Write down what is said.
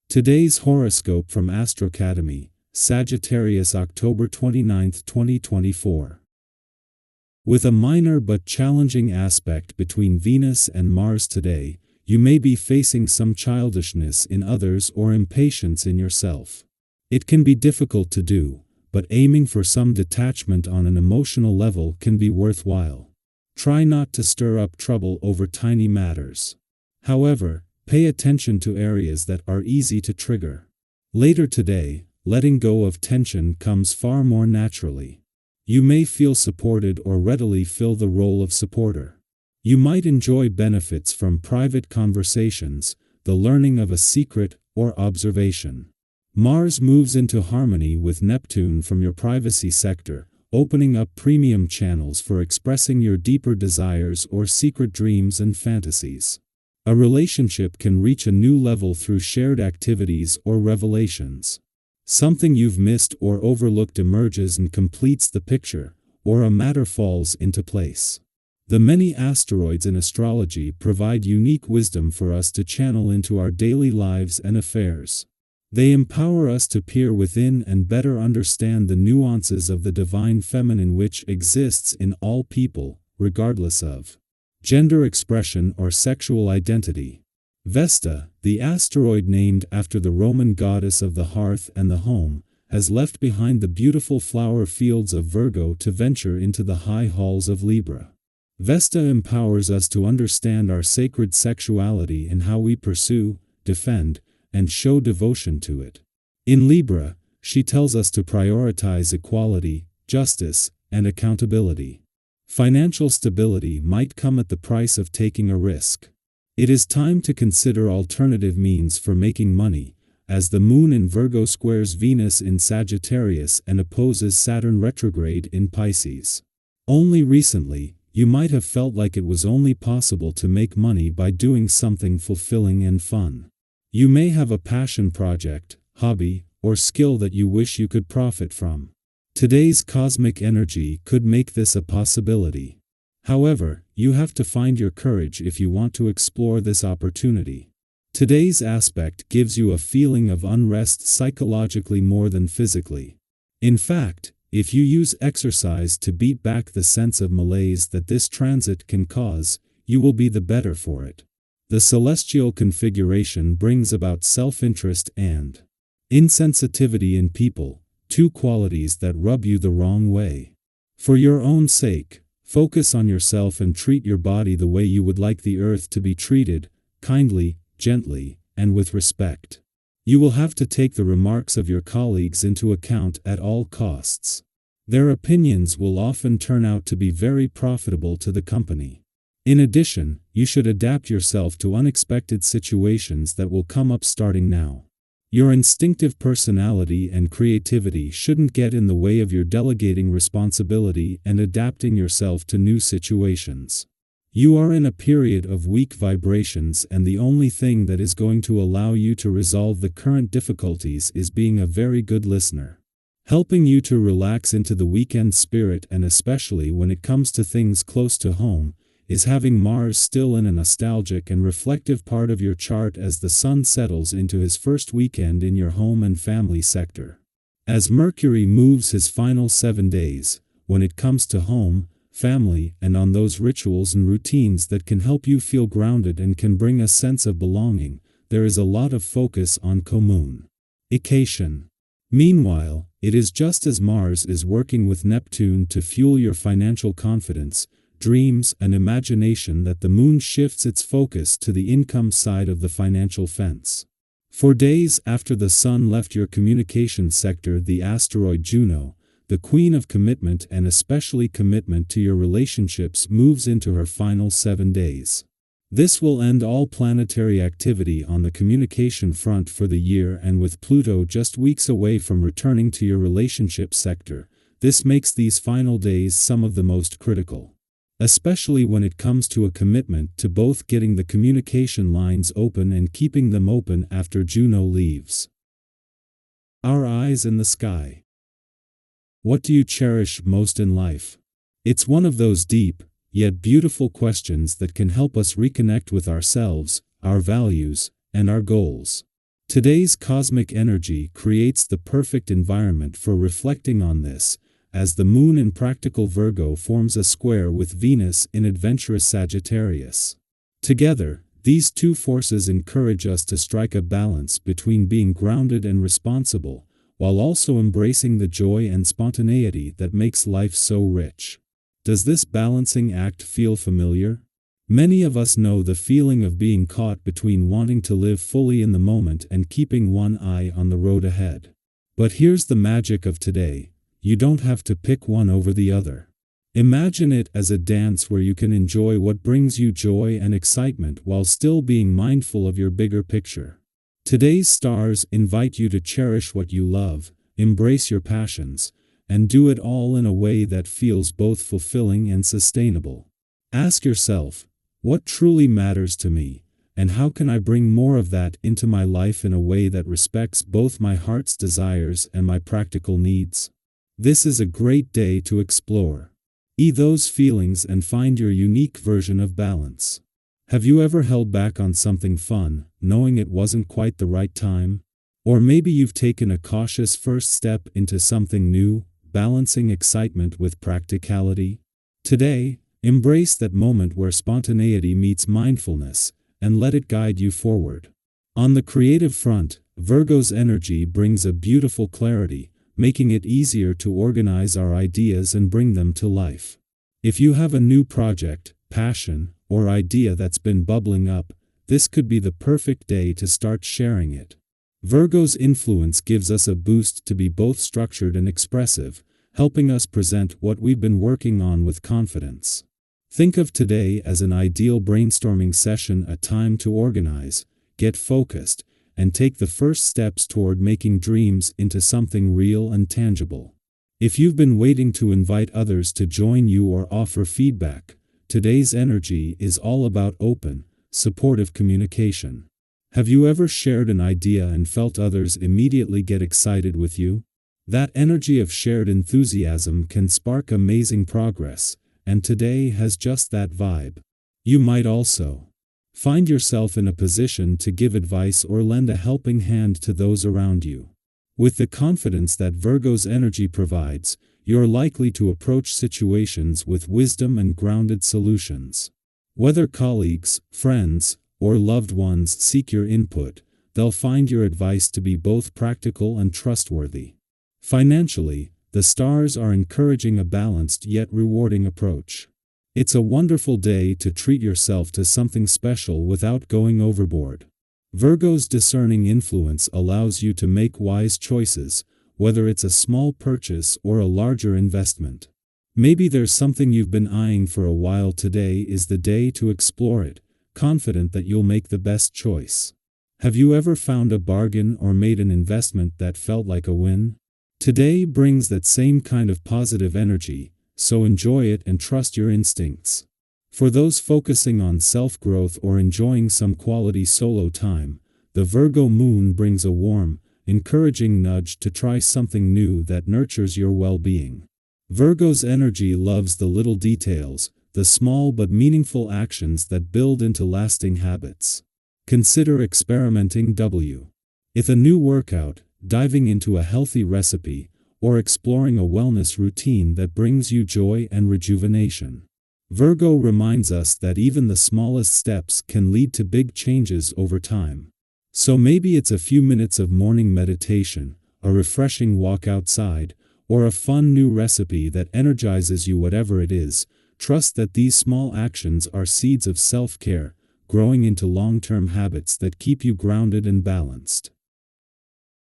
Today's horoscope from AstroCademy, Sagittarius, October 29, 2024. With a minor but challenging aspect between Venus and Mars today, you may be facing some childishness in others or impatience in yourself. It can be difficult to do, but aiming for some detachment on an emotional level can be worthwhile. Try not to stir up trouble over tiny matters. However, pay attention to areas that are easy to trigger. Later today, letting go of tension comes far more naturally. You may feel supported or readily fill the role of supporter. You might enjoy benefits from private conversations, the learning of a secret, or observation. Mars moves into harmony with Neptune from your privacy sector, opening up premium channels for expressing your deeper desires or secret dreams and fantasies. A relationship can reach a new level through shared activities or revelations. Something you've missed or overlooked emerges and completes the picture, or a matter falls into place. The many asteroids in astrology provide unique wisdom for us to channel into our daily lives and affairs. They empower us to peer within and better understand the nuances of the divine feminine which exists in all people, regardless of gender expression or sexual identity. Vesta, the asteroid named after the Roman goddess of the hearth and the home, has left behind the beautiful flower fields of Virgo to venture into the high halls of Libra. Vesta empowers us to understand our sacred sexuality and how we pursue, defend, and show devotion to it. In Libra, she tells us to prioritize equality, justice, and accountability. Financial stability might come at the price of taking a risk. It is time to consider alternative means for making money, as the Moon in Virgo squares Venus in Sagittarius and opposes Saturn retrograde in Pisces. Only recently, you might have felt like it was only possible to make money by doing something fulfilling and fun. You may have a passion project, hobby, or skill that you wish you could profit from. Today's cosmic energy could make this a possibility. However, you have to find your courage if you want to explore this opportunity. Today's aspect gives you a feeling of unrest psychologically more than physically. In fact, if you use exercise to beat back the sense of malaise that this transit can cause, you will be the better for it. The celestial configuration brings about self-interest and insensitivity in people, two qualities that rub you the wrong way. For your own sake, focus on yourself and treat your body the way you would like the earth to be treated, kindly, gently, and with respect. You will have to take the remarks of your colleagues into account at all costs. Their opinions will often turn out to be very profitable to the company. In addition, you should adapt yourself to unexpected situations that will come up starting now. Your instinctive personality and creativity shouldn't get in the way of your delegating responsibility and adapting yourself to new situations. You are in a period of weak vibrations, and the only thing that is going to allow you to resolve the current difficulties is being a very good listener. Helping you to relax into the weekend spirit, and especially when it comes to things close to home, is having Mars still in a nostalgic and reflective part of your chart as the Sun settles into his first weekend in your home and family sector. As Mercury moves his final 7 days, when it comes to home, family, and on those rituals and routines that can help you feel grounded and can bring a sense of belonging, there is a lot of focus on communication. Meanwhile, it is just as Mars is working with Neptune to fuel your financial confidence, dreams, and imagination that the Moon shifts its focus to the income side of the financial fence. For days after the Sun left your communication sector, the asteroid Juno, the queen of commitment and especially commitment to your relationships, moves into her final 7 days. This will end all planetary activity on the communication front for the year, and with Pluto just weeks away from returning to your relationship sector, this makes these final days some of the most critical. Especially when it comes to a commitment to both getting the communication lines open and keeping them open after Juno leaves. Our eyes in the sky. What do you cherish most in life? It's one of those deep, yet beautiful questions that can help us reconnect with ourselves, our values, and our goals. Today's cosmic energy creates the perfect environment for reflecting on this, as the moon in practical Virgo forms a square with Venus in adventurous Sagittarius. Together, these two forces encourage us to strike a balance between being grounded and responsible, while also embracing the joy and spontaneity that makes life so rich. Does this balancing act feel familiar? Many of us know the feeling of being caught between wanting to live fully in the moment and keeping one eye on the road ahead. But here's the magic of today: you don't have to pick one over the other. Imagine it as a dance where you can enjoy what brings you joy and excitement while still being mindful of your bigger picture. Today's stars invite you to cherish what you love, embrace your passions, and do it all in a way that feels both fulfilling and sustainable. Ask yourself, what truly matters to me, and how can I bring more of that into my life in a way that respects both my heart's desires and my practical needs? This is a great day to explore. Those feelings and find your unique version of balance. Have you ever held back on something fun, knowing it wasn't quite the right time? Or maybe you've taken a cautious first step into something new, balancing excitement with practicality? Today, embrace that moment where spontaneity meets mindfulness, and let it guide you forward. On the creative front, Virgo's energy brings a beautiful clarity, making it easier to organize our ideas and bring them to life. If you have a new project, passion, or idea that's been bubbling up, this could be the perfect day to start sharing it. Virgo's influence gives us a boost to be both structured and expressive, helping us present what we've been working on with confidence. Think of today as an ideal brainstorming session, a time to organize, get focused, and take the first steps toward making dreams into something real and tangible. If you've been waiting to invite others to join you or offer feedback, today's energy is all about open, supportive communication. Have you ever shared an idea and felt others immediately get excited with you? That energy of shared enthusiasm can spark amazing progress, and today has just that vibe. You might also find yourself in a position to give advice or lend a helping hand to those around you. With the confidence that Virgo's energy provides, you're likely to approach situations with wisdom and grounded solutions. Whether colleagues, friends, or loved ones seek your input, they'll find your advice to be both practical and trustworthy. Financially, the stars are encouraging a balanced yet rewarding approach. It's a wonderful day to treat yourself to something special without going overboard. Virgo's discerning influence allows you to make wise choices, whether it's a small purchase or a larger investment. Maybe there's something you've been eyeing for a while. Today is the day to explore it, confident that you'll make the best choice. Have you ever found a bargain or made an investment that felt like a win? Today brings that same kind of positive energy, so enjoy it and trust your instincts. For those focusing on self-growth or enjoying some quality solo time, the Virgo moon brings a warm, encouraging nudge to try something new that nurtures your well-being. Virgo's energy loves the little details, the small but meaningful actions that build into lasting habits. Consider experimenting with a new workout, diving into a healthy recipe, or exploring a wellness routine that brings you joy and rejuvenation. Virgo reminds us that even the smallest steps can lead to big changes over time. So maybe it's a few minutes of morning meditation, a refreshing walk outside, or a fun new recipe that energizes you. Whatever it is, trust that these small actions are seeds of self-care, growing into long-term habits that keep you grounded and balanced.